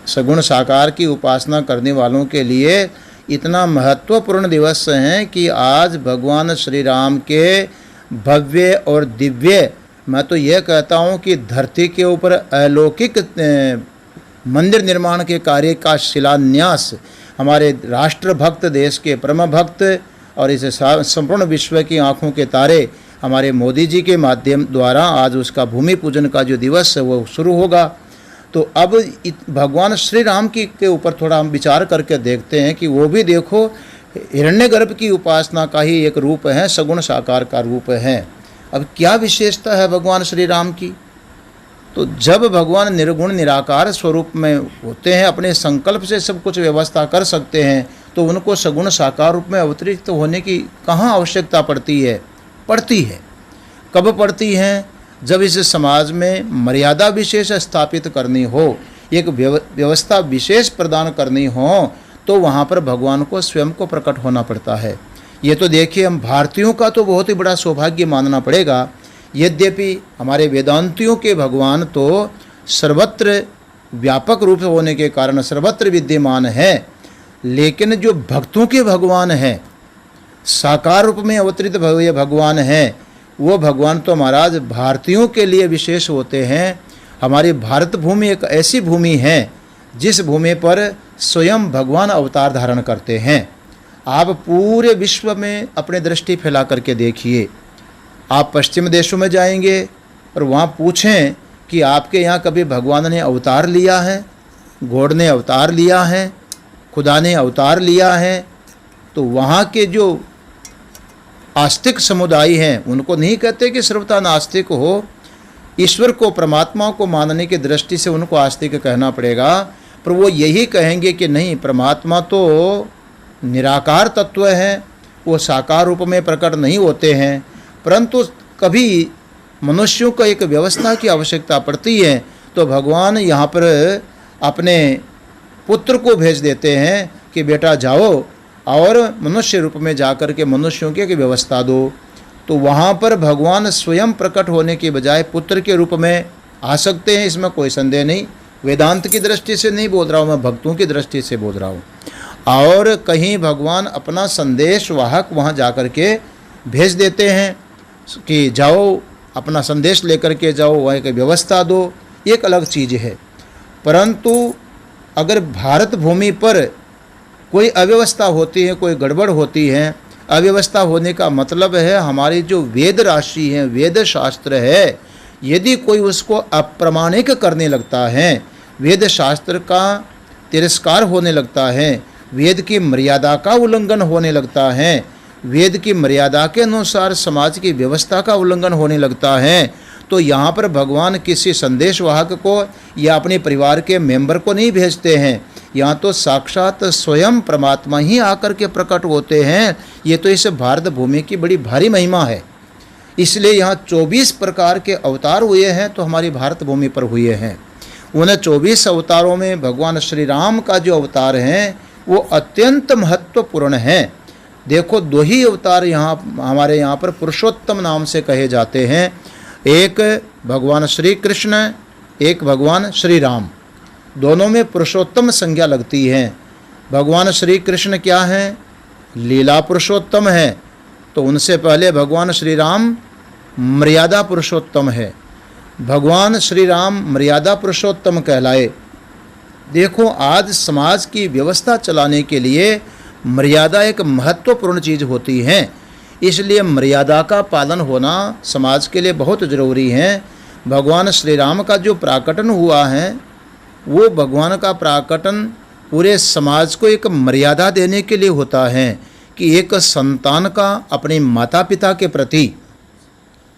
सगुण साकार की उपासना करने वालों के लिए इतना महत्वपूर्ण दिवस है कि आज भगवान श्री राम के भव्य और दिव्य, मैं तो यह कहता हूँ कि धरती के ऊपर अलौकिक मंदिर निर्माण के कार्य का शिलान्यास हमारे राष्ट्रभक्त, देश के परम भक्त और इस संपूर्ण विश्व की आँखों के तारे हमारे मोदी जी के माध्यम द्वारा आज उसका भूमि पूजन का जो दिवस है वो शुरू होगा। तो अब भगवान श्री राम की के ऊपर थोड़ा हम विचार करके देखते हैं कि वो भी देखो हिरण्यगर्भ की उपासना का ही एक रूप है, सगुण साकार का रूप है। अब क्या विशेषता है भगवान श्री राम की? तो जब भगवान निर्गुण निराकार स्वरूप में होते हैं, अपने संकल्प से सब कुछ व्यवस्था कर सकते हैं, तो उनको सगुण साकार रूप में अवतरित होने की कहाँ आवश्यकता पड़ती है? पड़ती है। कब पड़ती है? जब इस समाज में मर्यादा विशेष स्थापित करनी हो, एक व्यवस्था विशेष प्रदान करनी हो, तो वहाँ पर भगवान को स्वयं को प्रकट होना पड़ता है। ये तो देखिए, हम भारतीयों का तो बहुत ही बड़ा सौभाग्य मानना पड़ेगा। यद्यपि हमारे वेदांतियों के भगवान तो सर्वत्र व्यापक रूप होने के कारण सर्वत्र विद्यमान है, लेकिन जो भक्तों के भगवान हैं, साकार रूप में अवतरित भव्य भगवान हैं, वो भगवान तो महाराज भारतीयों के लिए विशेष होते हैं। हमारी भारत भूमि एक ऐसी भूमि है जिस भूमि पर स्वयं भगवान अवतार धारण करते हैं। आप पूरे विश्व में अपनी दृष्टि फैला करके देखिए। आप पश्चिम देशों में जाएंगे और वहाँ पूछें कि आपके यहाँ कभी भगवान ने अवतार लिया है, गॉड ने अवतार लिया है, खुदा ने अवतार लिया है, तो वहाँ के जो आस्तिक समुदाय हैं उनको नहीं कहते कि सर्वथा नास्तिक हो। ईश्वर को, परमात्मा को मानने की दृष्टि से उनको आस्तिक कहना पड़ेगा, पर वो यही कहेंगे कि नहीं, परमात्मा तो निराकार तत्व है, वो साकार रूप में प्रकट नहीं होते हैं, परंतु कभी मनुष्यों को एक व्यवस्था की आवश्यकता पड़ती है, तो भगवान यहाँ पर अपने पुत्र को भेज देते हैं कि बेटा जाओ और मनुष्य रूप में जाकर के मनुष्यों की एक व्यवस्था दो। तो वहाँ पर भगवान स्वयं प्रकट होने के बजाय पुत्र के रूप में आ सकते हैं, इसमें कोई संदेह नहीं। वेदांत की दृष्टि से नहीं बोल रहा हूँ, मैं भक्तों की दृष्टि से बोल रहा हूँ। और कहीं भगवान अपना संदेश वाहक वहाँ जाकर के भेज देते हैं कि जाओ अपना संदेश लेकर के जाओ, वहाँ एक व्यवस्था दो, एक अलग चीज़ है। परंतु अगर भारत भूमि पर कोई अव्यवस्था होती है, कोई गड़बड़ होती है, अव्यवस्था होने का मतलब है हमारी जो वेद राशि है, वेद शास्त्र है, यदि कोई उसको अप्रमाणिक करने लगता है, वेद शास्त्र का तिरस्कार होने लगता है, वेद की मर्यादा का उल्लंघन होने लगता है, वेद की मर्यादा के अनुसार समाज की व्यवस्था का उल्लंघन होने लगता है, तो यहाँ पर भगवान किसी संदेशवाहक को या अपने परिवार के मेंबर को नहीं भेजते हैं, यहाँ तो साक्षात स्वयं परमात्मा ही आकर के प्रकट होते हैं। ये तो इस भारत भूमि की बड़ी भारी महिमा है। इसलिए यहाँ 24 प्रकार के अवतार हुए हैं, तो हमारी भारत भूमि पर हुए हैं। उन 24 अवतारों में भगवान श्री राम का जो अवतार हैं वो अत्यंत महत्वपूर्ण हैं। देखो, 2 ही अवतार यहाँ हमारे यहाँ पर पुरुषोत्तम नाम से कहे जाते हैं, एक भगवान श्री कृष्ण, एक भगवान श्री राम। दोनों में पुरुषोत्तम संज्ञा लगती है। भगवान श्री कृष्ण क्या हैं? लीला पुरुषोत्तम है, तो उनसे पहले भगवान श्री राम मर्यादा पुरुषोत्तम है। भगवान श्री राम मर्यादा पुरुषोत्तम कहलाए। देखो, आज समाज की व्यवस्था चलाने के लिए मर्यादा एक महत्वपूर्ण चीज़ होती है, इसलिए मर्यादा का पालन होना समाज के लिए बहुत ज़रूरी है। भगवान श्री राम का जो प्राकटन हुआ है, वो भगवान का प्राकटन पूरे समाज को एक मर्यादा देने के लिए होता है कि एक संतान का अपने माता पिता के प्रति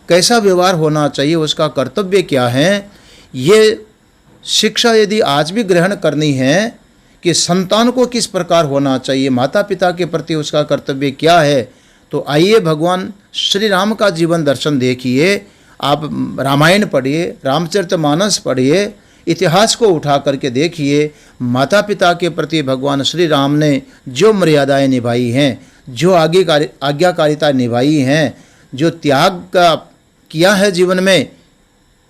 कैसा व्यवहार होना चाहिए, उसका कर्तव्य क्या है, ये शिक्षा यदि आज भी ग्रहण करनी है कि संतान को किस प्रकार होना चाहिए, माता पिता के प्रति उसका कर्तव्य क्या है, तो आइए भगवान श्री राम का जीवन दर्शन देखिए। आप रामायण पढ़िए, रामचरितमानस पढ़िए, इतिहास को उठा करके देखिए। माता पिता के प्रति भगवान श्री राम ने जो मर्यादाएं निभाई हैं, जो आज्ञाकारिता निभाई हैं, जो त्याग का किया है जीवन में,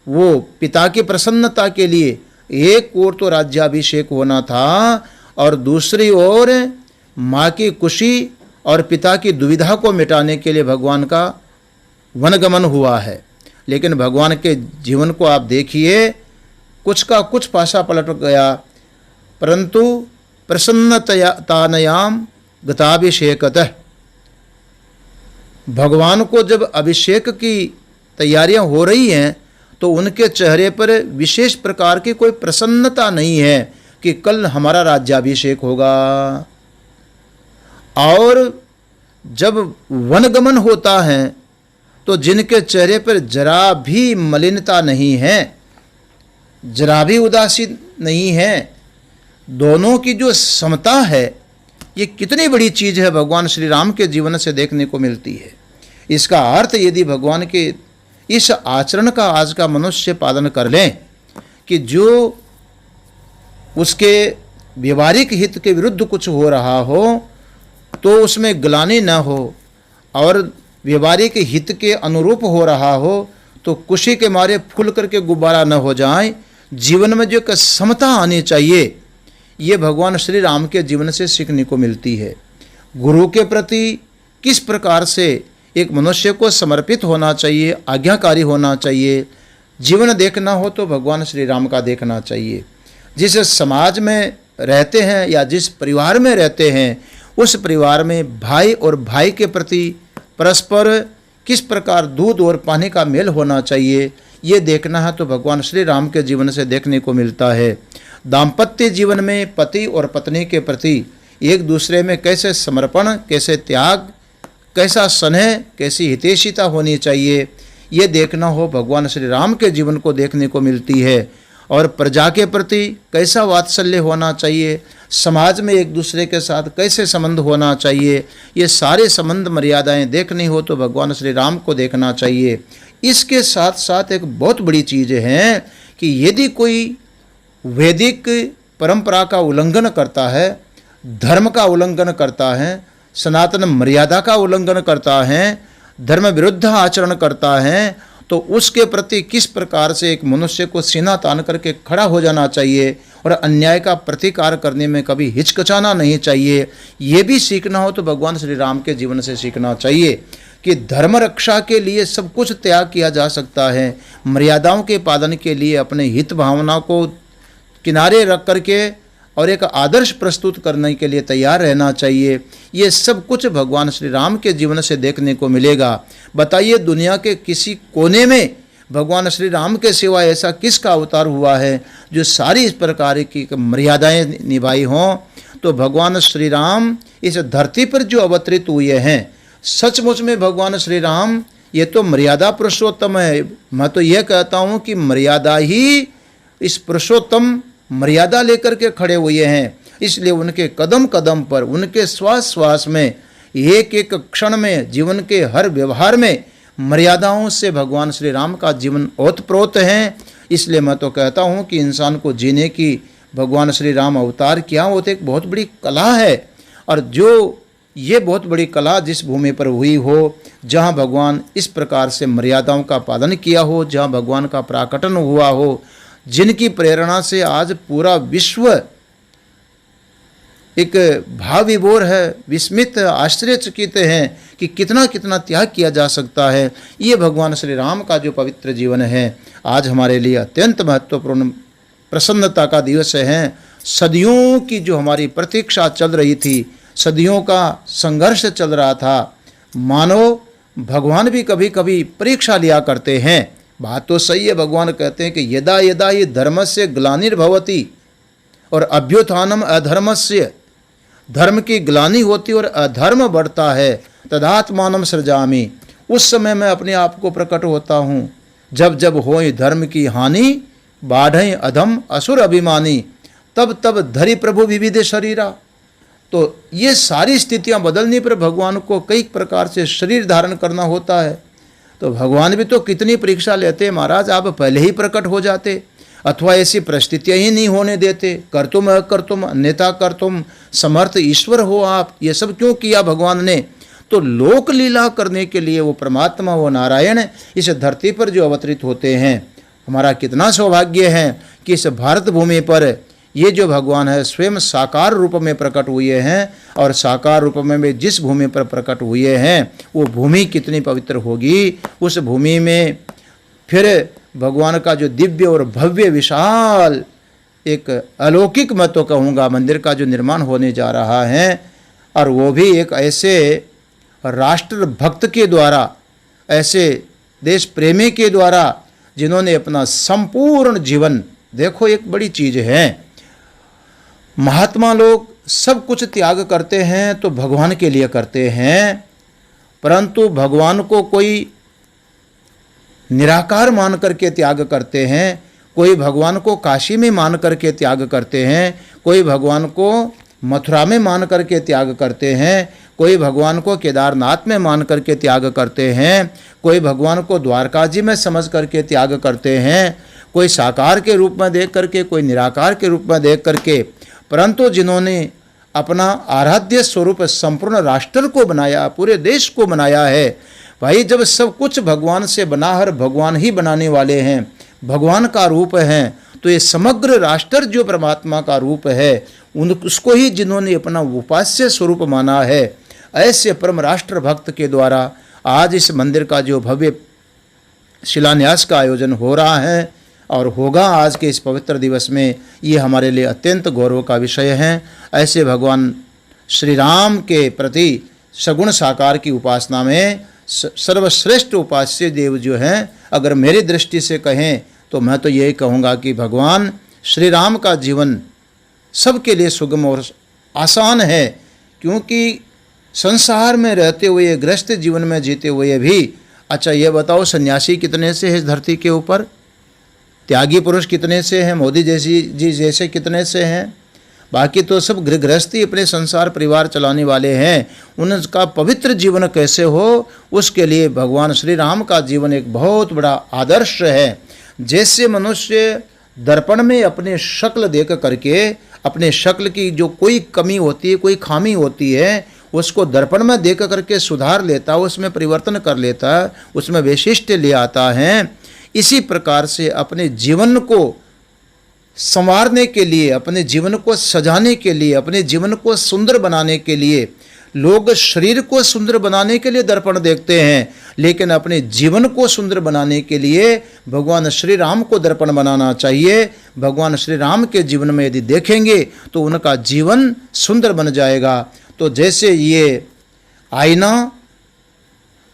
वो पिता की प्रसन्नता के लिए एक ओर तो राज्याभिषेक होना था और दूसरी ओर माँ की खुशी और पिता की दुविधा को मिटाने के लिए भगवान का वनगमन हुआ है। लेकिन भगवान के जीवन को आप देखिए, कुछ का कुछ पासा पलट गया, परंतु प्रसन्नतानयाम गताभिषेकतः, भगवान को जब अभिषेक की तैयारियां हो रही हैं तो उनके चेहरे पर विशेष प्रकार की कोई प्रसन्नता नहीं है कि कल हमारा राज्याभिषेक होगा। और जब वनगमन होता है तो जिनके चेहरे पर जरा भी मलिनता नहीं है, जरा भी उदासी नहीं है, दोनों की जो समता है, ये कितनी बड़ी चीज़ है भगवान श्री राम के जीवन से देखने को मिलती है। इसका अर्थ यदि भगवान के इस आचरण का आज का मनुष्य पालन कर लें कि जो उसके व्यवहारिक हित के विरुद्ध कुछ हो रहा हो तो उसमें ग्लानि न हो, और व्यवहारिक हित के अनुरूप हो रहा हो तो खुशी के मारे फूल करके गुब्बारा न हो जाए। जीवन में जो एक समता आनी चाहिए, ये भगवान श्री राम के जीवन से सीखने को मिलती है। गुरु के प्रति किस प्रकार से एक मनुष्य को समर्पित होना चाहिए, आज्ञाकारी होना चाहिए। जीवन देखना हो तो भगवान श्री राम का देखना चाहिए। जिस समाज में रहते हैं या जिस परिवार में रहते हैं, उस परिवार में भाई और भाई के प्रति परस्पर किस प्रकार दूध और पानी का मेल होना चाहिए, ये देखना है तो भगवान श्री राम के जीवन से देखने को मिलता है। दाम्पत्य जीवन में पति और पत्नी के प्रति एक दूसरे में कैसे समर्पण, कैसे त्याग, कैसा स्नेह, कैसी हितैषिता होनी चाहिए, ये देखना हो भगवान श्री राम के जीवन को देखने को मिलती है। और प्रजा के प्रति कैसा वात्सल्य होना चाहिए, समाज में एक दूसरे के साथ कैसे संबंध होना चाहिए, ये सारे संबंध मर्यादाएं देखनी हो तो भगवान श्री राम को देखना चाहिए। इसके साथ साथ एक बहुत बड़ी चीज़ है कि यदि कोई वैदिक परंपरा का उल्लंघन करता है, धर्म का उल्लंघन करता है, सनातन मर्यादा का उल्लंघन करता है, धर्म विरुद्ध आचरण करता है, तो उसके प्रति किस प्रकार से एक मनुष्य को सीना तान करके खड़ा हो जाना चाहिए और अन्याय का प्रतिकार करने में कभी हिचकिचाना नहीं चाहिए। ये भी सीखना हो तो भगवान श्री राम के जीवन से सीखना चाहिए कि धर्म रक्षा के लिए सब कुछ त्याग किया जा सकता है, मर्यादाओं के पालन के लिए अपने हित भावना को किनारे रख करके और एक आदर्श प्रस्तुत करने के लिए तैयार रहना चाहिए। ये सब कुछ भगवान श्री राम के जीवन से देखने को मिलेगा। बताइए, दुनिया के किसी कोने में भगवान श्री राम के सिवा ऐसा किसका अवतार हुआ है जो सारी इस प्रकार की मर्यादाएं निभाई हों? तो भगवान श्री राम इस धरती पर जो अवतरित हुए हैं, सचमुच में भगवान श्री राम ये तो मर्यादा पुरुषोत्तम है। मैं तो यह कहता हूँ कि मर्यादा ही इस पुरुषोत्तम मर्यादा लेकर के खड़े हुए हैं। इसलिए उनके कदम कदम पर, उनके श्वास श्वास में, एक एक क्षण में, जीवन के हर व्यवहार में मर्यादाओं से भगवान श्री राम का जीवन ओतप्रोत है। इसलिए मैं तो कहता हूँ कि इंसान को जीने की भगवान श्री राम अवतार क्या होते एक बहुत बड़ी कला है। और जो ये बहुत बड़ी कला जिस भूमि पर हुई हो, जहाँ भगवान इस प्रकार से मर्यादाओं का पालन किया हो, जहाँ भगवान का प्राकटन हुआ हो, जिनकी प्रेरणा से आज पूरा विश्व एक भाव विभोर है, विस्मित, आश्चर्यचकित हैं कि कितना कितना त्याग किया जा सकता है। ये भगवान श्री राम का जो पवित्र जीवन है आज हमारे लिए अत्यंत महत्वपूर्ण प्रसन्नता का दिवस है। सदियों की जो हमारी प्रतीक्षा चल रही थी, सदियों का संघर्ष चल रहा था, मानो भगवान भी कभी कभी परीक्षा लिया करते हैं। बात तो सही है, भगवान कहते हैं कि यदा यदा ये धर्मस्य ग्लानिर्भवति और अभ्युत्थानम अधर्मस्य, धर्म की ग्लानि होती और अधर्म बढ़ता है, तदात्मानम सृजामि, उस समय मैं अपने आप को प्रकट होता हूँ। जब जब होए धर्म की हानि, बाढ़ें अधम असुर अभिमानी, तब तब धरि प्रभु विविध शरीरा। तो ये सारी स्थितियाँ बदलने पर भगवान को कई प्रकार से शरीर धारण करना होता है। तो भगवान भी तो कितनी परीक्षा लेते हैं, महाराज आप पहले ही प्रकट हो जाते, अथवा ऐसी परिस्थितियाँ ही नहीं होने देते। कर तुम अकर तुम अन्यथा कर तुम, समर्थ ईश्वर हो आप, ये सब क्यों किया भगवान ने? तो लोक लीला करने के लिए वो परमात्मा, वो नारायण इस धरती पर जो अवतरित होते हैं, हमारा कितना सौभाग्य है कि इस भारत भूमि पर ये जो भगवान है स्वयं साकार रूप में प्रकट हुए हैं, और साकार रूप में वे जिस भूमि पर प्रकट हुए हैं वो भूमि कितनी पवित्र होगी। उस भूमि में फिर भगवान का जो दिव्य और भव्य विशाल एक अलौकिक मैं तो कहूँगा मंदिर का जो निर्माण होने जा रहा है, और वो भी एक ऐसे राष्ट्र भक्त के द्वारा, ऐसे देश प्रेमी के द्वारा जिन्होंने अपना संपूर्ण जीवन, देखो एक बड़ी चीज़ है, महात्मा लोग सब कुछ त्याग करते हैं तो भगवान के लिए करते हैं, परंतु भगवान को कोई निराकार मान करके त्याग करते हैं, कोई भगवान को काशी में मान करके त्याग करते हैं, कोई भगवान को मथुरा में मान करके त्याग करते हैं, कोई भगवान को केदारनाथ में मान करके त्याग करते हैं, कोई भगवान को द्वारका जी में समझ करके त्याग करते हैं, कोई साकार के रूप में देख करके, कोई निराकार के रूप में देख करके, परंतु जिन्होंने अपना आराध्य स्वरूप संपूर्ण राष्ट्र को बनाया, पूरे देश को बनाया है, भाई जब सब कुछ भगवान से बना, हर भगवान ही बनाने वाले हैं, भगवान का रूप हैं, तो ये समग्र राष्ट्र जो परमात्मा का रूप है उसको ही जिन्होंने अपना उपास्य स्वरूप माना है, ऐसे परम राष्ट्र भक्त के द्वारा आज इस मंदिर का जो भव्य शिलान्यास का आयोजन हो रहा है और होगा आज के इस पवित्र दिवस में, ये हमारे लिए अत्यंत गौरव का विषय है। ऐसे भगवान श्री राम के प्रति सगुण साकार की उपासना में सर्वश्रेष्ठ उपास्य देव जो हैं, अगर मेरी दृष्टि से कहें तो मैं तो यही कहूँगा कि भगवान श्री राम का जीवन सबके लिए सुगम और आसान है, क्योंकि संसार में रहते हुए, गृहस्थ जीवन में जीते हुए भी, अच्छा ये बताओ सन्यासी कितने से है इस धरती के ऊपर, त्यागी पुरुष कितने से हैं, मोदी जी जैसे कितने से हैं, बाकी तो सब गृहस्थी अपने संसार परिवार चलाने वाले हैं। उनका पवित्र जीवन कैसे हो, उसके लिए भगवान श्री राम का जीवन एक बहुत बड़ा आदर्श है। जैसे मनुष्य दर्पण में अपने शक्ल देख करके, अपने शक्ल की जो कोई कमी होती है, कोई खामी होती है, उसको दर्पण में देख करके सुधार लेता है, उसमें परिवर्तन कर लेता है, उसमें वैशिष्ट्य ले आता है, इसी प्रकार से अपने जीवन को संवारने के लिए, अपने जीवन को सजाने के लिए, अपने जीवन को सुंदर बनाने के लिए, लोग शरीर को सुंदर बनाने के लिए दर्पण देखते हैं, लेकिन अपने जीवन को सुंदर बनाने के लिए भगवान श्री राम को दर्पण बनाना चाहिए। भगवान श्री राम के जीवन में यदि देखेंगे तो उनका जीवन सुंदर बन जाएगा। तो जैसे ये आईना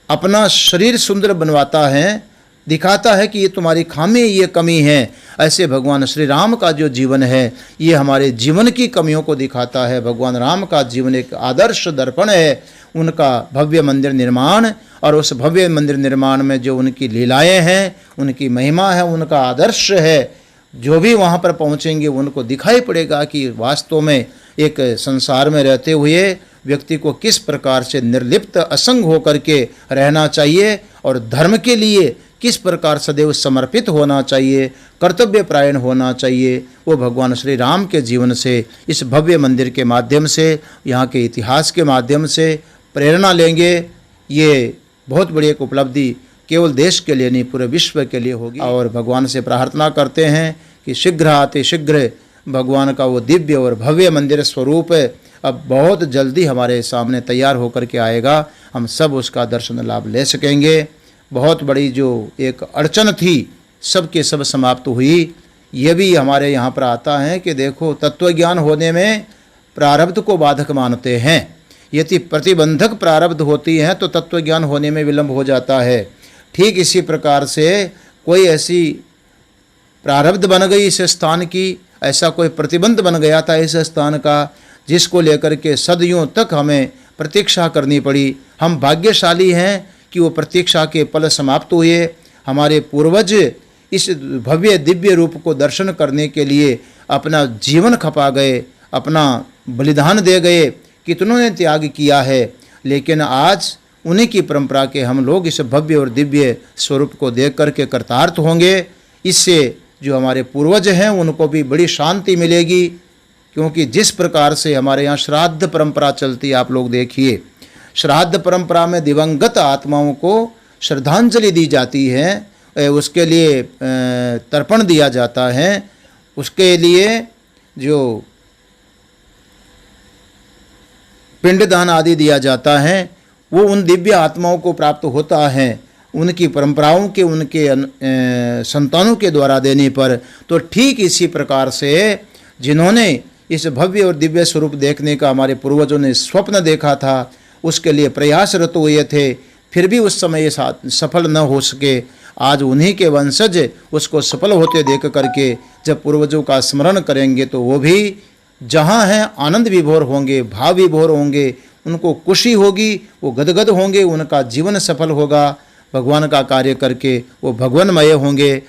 अपना शरीर सुंदर बनवाता है, दिखाता है कि ये तुम्हारी खामी, ये कमी है, ऐसे भगवान श्री राम का जो जीवन है ये हमारे जीवन की कमियों को दिखाता है। भगवान राम का जीवन एक आदर्श दर्पण है, उनका भव्य मंदिर निर्माण, और उस भव्य मंदिर निर्माण में जो उनकी लीलाएं हैं, उनकी महिमा है, उनका आदर्श है, जो भी वहाँ पर पहुँचेंगे उनको दिखाई पड़ेगा कि वास्तव में एक संसार में रहते हुए व्यक्ति को किस प्रकार से निर्लिप्त असंग होकर के रहना चाहिए, और धर्म के लिए किस प्रकार सदैव समर्पित होना चाहिए, कर्तव्य परायण होना चाहिए। वो भगवान श्री राम के जीवन से, इस भव्य मंदिर के माध्यम से, यहाँ के इतिहास के माध्यम से प्रेरणा लेंगे। ये बहुत बड़ी एक उपलब्धि केवल देश के लिए नहीं, पूरे विश्व के लिए होगी। और भगवान से प्रार्थना करते हैं कि शीघ्र आते शीघ्र भगवान का वो दिव्य और भव्य मंदिर स्वरूप अब बहुत जल्दी हमारे सामने तैयार होकर के आएगा, हम सब उसका दर्शन लाभ ले सकेंगे। बहुत बड़ी जो एक अड़चन थी सब के सब समाप्त हुई। ये भी हमारे यहाँ पर आता है कि देखो तत्वज्ञान होने में प्रारब्ध को बाधक मानते हैं, यदि प्रतिबंधक प्रारब्ध होती हैं तो तत्वज्ञान होने में विलंब हो जाता है। ठीक इसी प्रकार से कोई ऐसी प्रारब्ध बन गई इस स्थान की, ऐसा कोई प्रतिबंध बन गया था इस स्थान का, जिसको लेकर के सदियों तक हमें प्रतीक्षा करनी पड़ी। हम भाग्यशाली हैं कि वो प्रतीक्षा के पल समाप्त हुए। हमारे पूर्वज इस भव्य दिव्य रूप को दर्शन करने के लिए अपना जीवन खपा गए, अपना बलिदान दे गए, कितनों ने त्याग किया है, लेकिन आज उन्हीं की परंपरा के हम लोग इस भव्य और दिव्य स्वरूप को देख करके कृतार्थ होंगे। इससे जो हमारे पूर्वज हैं उनको भी बड़ी शांति मिलेगी, क्योंकि जिस प्रकार से हमारे यहाँ श्राद्ध परंपरा चलती है, आप लोग देखिए, श्राद्ध परंपरा में दिवंगत आत्माओं को श्रद्धांजलि दी जाती है, उसके लिए तर्पण दिया जाता है, उसके लिए जो पिंडदान आदि दिया जाता है, वो उन दिव्य आत्माओं को प्राप्त होता है उनकी परंपराओं के, उनके संतानों के द्वारा देने पर। तो ठीक इसी प्रकार से जिन्होंने इस भव्य और दिव्य स्वरूप देखने का हमारे पूर्वजों ने स्वप्न देखा था, उसके लिए प्रयासरत हुए थे, फिर भी उस समय ये सफल न हो सके। आज उन्हीं के वंशज उसको सफल होते देख करके जब पूर्वजों का स्मरण करेंगे तो वो भी जहाँ हैं आनंद विभोर होंगे, भाव विभोर होंगे, उनको खुशी होगी, वो गदगद होंगे, उनका जीवन सफल होगा, भगवान का कार्य करके वो भगवानमय होंगे।